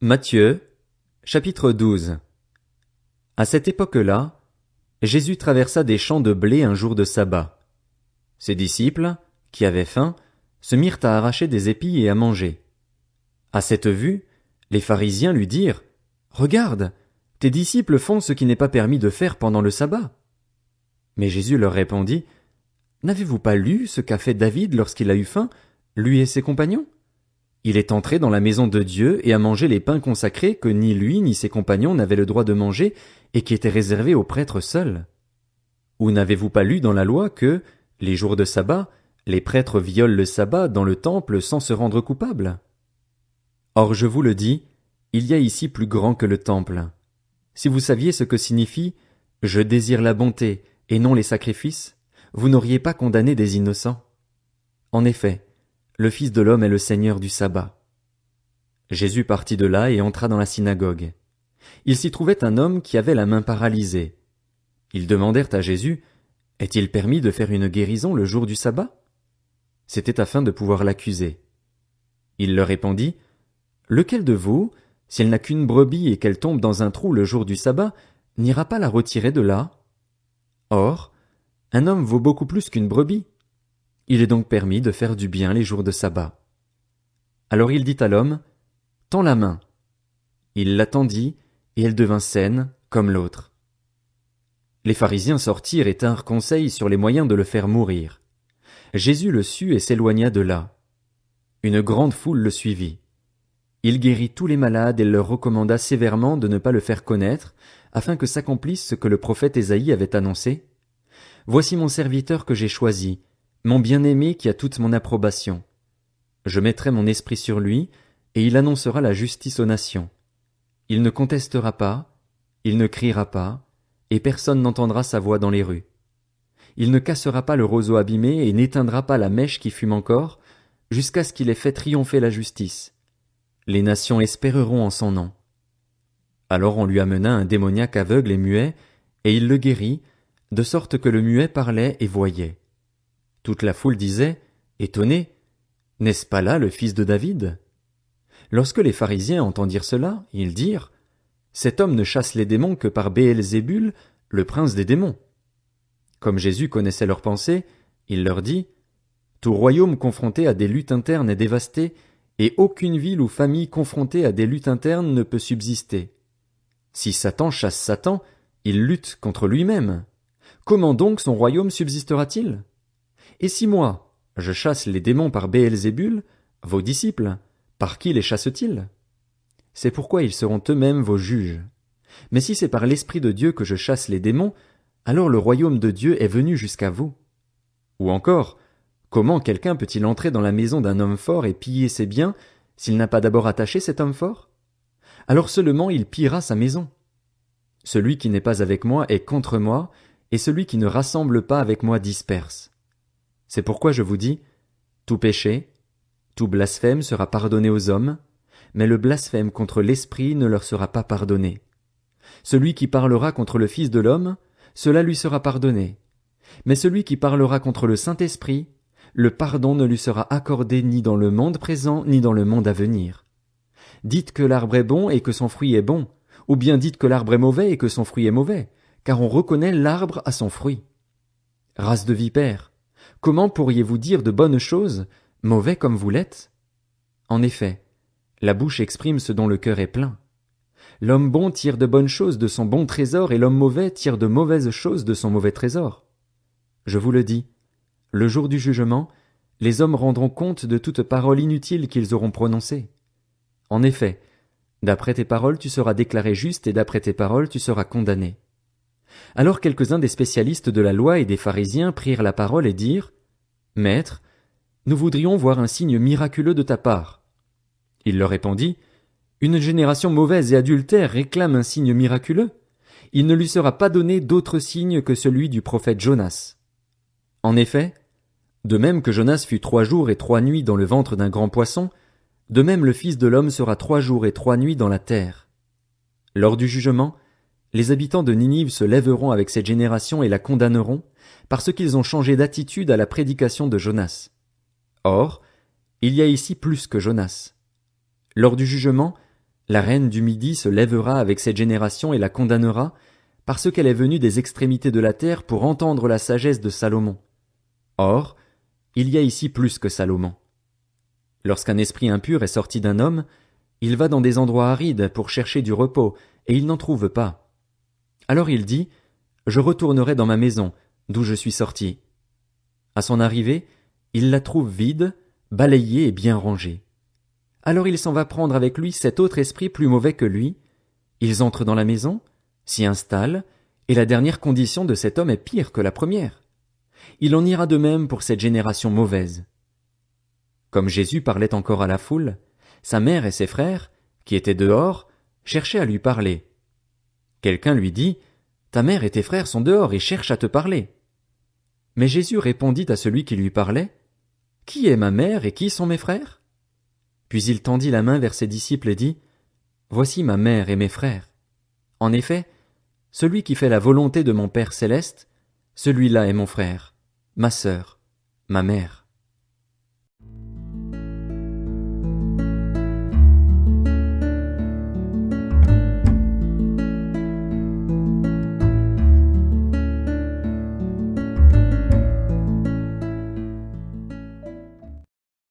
Matthieu, chapitre 12. À cette époque-là, Jésus traversa des champs de blé un jour de sabbat. Ses disciples, qui avaient faim, se mirent à arracher des épis et à manger. À cette vue, les pharisiens lui dirent, « Regarde, tes disciples font ce qui n'est pas permis de faire pendant le sabbat. » Mais Jésus leur répondit, « N'avez-vous pas lu ce qu'a fait David lorsqu'il a eu faim, lui et ses compagnons? Il est entré dans la maison de Dieu et a mangé les pains consacrés que ni lui ni ses compagnons n'avaient le droit de manger et qui étaient réservés aux prêtres seuls. Ou n'avez-vous pas lu dans la loi que, les jours de sabbat, les prêtres violent le sabbat dans le temple sans se rendre coupables? Or je vous le dis, il y a ici plus grand que le temple. Si vous saviez ce que signifie « Je désire la bonté et non les sacrifices », vous n'auriez pas condamné des innocents. En effet, le Fils de l'homme est le Seigneur du sabbat. Jésus partit de là et entra dans la synagogue. Il s'y trouvait un homme qui avait la main paralysée. Ils demandèrent à Jésus, « Est-il permis de faire une guérison le jour du sabbat ?» C'était afin de pouvoir l'accuser. Il leur répondit, « Lequel de vous, s'il n'a qu'une brebis et qu'elle tombe dans un trou le jour du sabbat, n'ira pas la retirer de là? Or, un homme vaut beaucoup plus qu'une brebis. Il est donc permis de faire du bien les jours de sabbat. » Alors il dit à l'homme, « Tends la main. » Il la tendit, et elle devint saine, comme l'autre. Les pharisiens sortirent et tinrent conseil sur les moyens de le faire mourir. Jésus le sut et s'éloigna de là. Une grande foule le suivit. Il guérit tous les malades et leur recommanda sévèrement de ne pas le faire connaître, afin que s'accomplisse ce que le prophète Ésaïe avait annoncé. « Voici mon serviteur que j'ai choisi, mon bien-aimé qui a toute mon approbation. Je mettrai mon esprit sur lui, et il annoncera la justice aux nations. Il ne contestera pas, il ne criera pas, et personne n'entendra sa voix dans les rues. Il ne cassera pas le roseau abîmé et n'éteindra pas la mèche qui fume encore, jusqu'à ce qu'il ait fait triompher la justice. Les nations espéreront en son nom. » Alors on lui amena un démoniaque aveugle et muet, et il le guérit, de sorte que le muet parlait et voyait. Toute la foule disait, étonnée, « N'est-ce pas là le fils de David ?» Lorsque les pharisiens entendirent cela, ils dirent, « Cet homme ne chasse les démons que par Béelzébul, le prince des démons. » Comme Jésus connaissait leurs pensées, il leur dit, « Tout royaume confronté à des luttes internes est dévasté, et aucune ville ou famille confrontée à des luttes internes ne peut subsister. Si Satan chasse Satan, il lutte contre lui-même. Comment donc son royaume subsistera-t-il? Et si moi, je chasse les démons par Béelzébul, vos disciples, par qui les chassent-ils? C'est pourquoi ils seront eux-mêmes vos juges. Mais si c'est par l'Esprit de Dieu que je chasse les démons, alors le royaume de Dieu est venu jusqu'à vous. Ou encore, comment quelqu'un peut-il entrer dans la maison d'un homme fort et piller ses biens, s'il n'a pas d'abord attaché cet homme fort? Alors seulement il pillera sa maison. Celui qui n'est pas avec moi est contre moi, et celui qui ne rassemble pas avec moi disperse. C'est pourquoi je vous dis, tout péché, tout blasphème sera pardonné aux hommes, mais le blasphème contre l'Esprit ne leur sera pas pardonné. Celui qui parlera contre le Fils de l'homme, cela lui sera pardonné. Mais celui qui parlera contre le Saint-Esprit, le pardon ne lui sera accordé ni dans le monde présent ni dans le monde à venir. Dites que l'arbre est bon et que son fruit est bon, ou bien dites que l'arbre est mauvais et que son fruit est mauvais, car on reconnaît l'arbre à son fruit. Race de vipères, comment pourriez-vous dire de bonnes choses, mauvais comme vous l'êtes? En effet, la bouche exprime ce dont le cœur est plein. L'homme bon tire de bonnes choses de son bon trésor et l'homme mauvais tire de mauvaises choses de son mauvais trésor. Je vous le dis, le jour du jugement, les hommes rendront compte de toute parole inutile qu'ils auront prononcée. En effet, d'après tes paroles tu seras déclaré juste et d'après tes paroles tu seras condamné. Alors quelques-uns des spécialistes de la loi et des pharisiens prirent la parole et dirent, « Maître, nous voudrions voir un signe miraculeux de ta part. » Il leur répondit, « Une génération mauvaise et adultère réclame un signe miraculeux. Il ne lui sera pas donné d'autre signe que celui du prophète Jonas. En effet, de même que Jonas fut 3 jours et 3 nuits dans le ventre d'un grand poisson, de même le Fils de l'homme sera 3 jours et 3 nuits dans la terre. Lors du jugement, les habitants de Ninive se lèveront avec cette génération et la condamneront, parce qu'ils ont changé d'attitude à la prédication de Jonas. Or, il y a ici plus que Jonas. Lors du jugement, La reine du Midi se lèvera avec cette génération et la condamnera, parce qu'elle est venue des extrémités de la terre pour entendre la sagesse de Salomon. Or, il y a ici plus que Salomon. Lorsqu'un esprit impur est sorti d'un homme, il va dans des endroits arides pour chercher du repos, et il n'en trouve pas. Alors il dit, « Je retournerai dans ma maison, d'où je suis sorti. » À son arrivée, il la trouve vide, balayée et bien rangée. Alors il s'en va prendre avec lui cet autre esprit plus mauvais que lui. Ils entrent dans la maison, s'y installent, et la dernière condition de cet homme est pire que la première. Il en ira de même pour cette génération mauvaise. Comme Jésus parlait encore à la foule, sa mère et ses frères, qui étaient dehors, cherchaient à lui parler. Quelqu'un lui dit, « Ta mère et tes frères sont dehors et cherchent à te parler. » Mais Jésus répondit à celui qui lui parlait, « Qui est ma mère et qui sont mes frères ?» Puis il tendit la main vers ses disciples et dit, « Voici ma mère et mes frères. En effet, celui qui fait la volonté de mon Père céleste, celui-là est mon frère, ma sœur, ma mère. »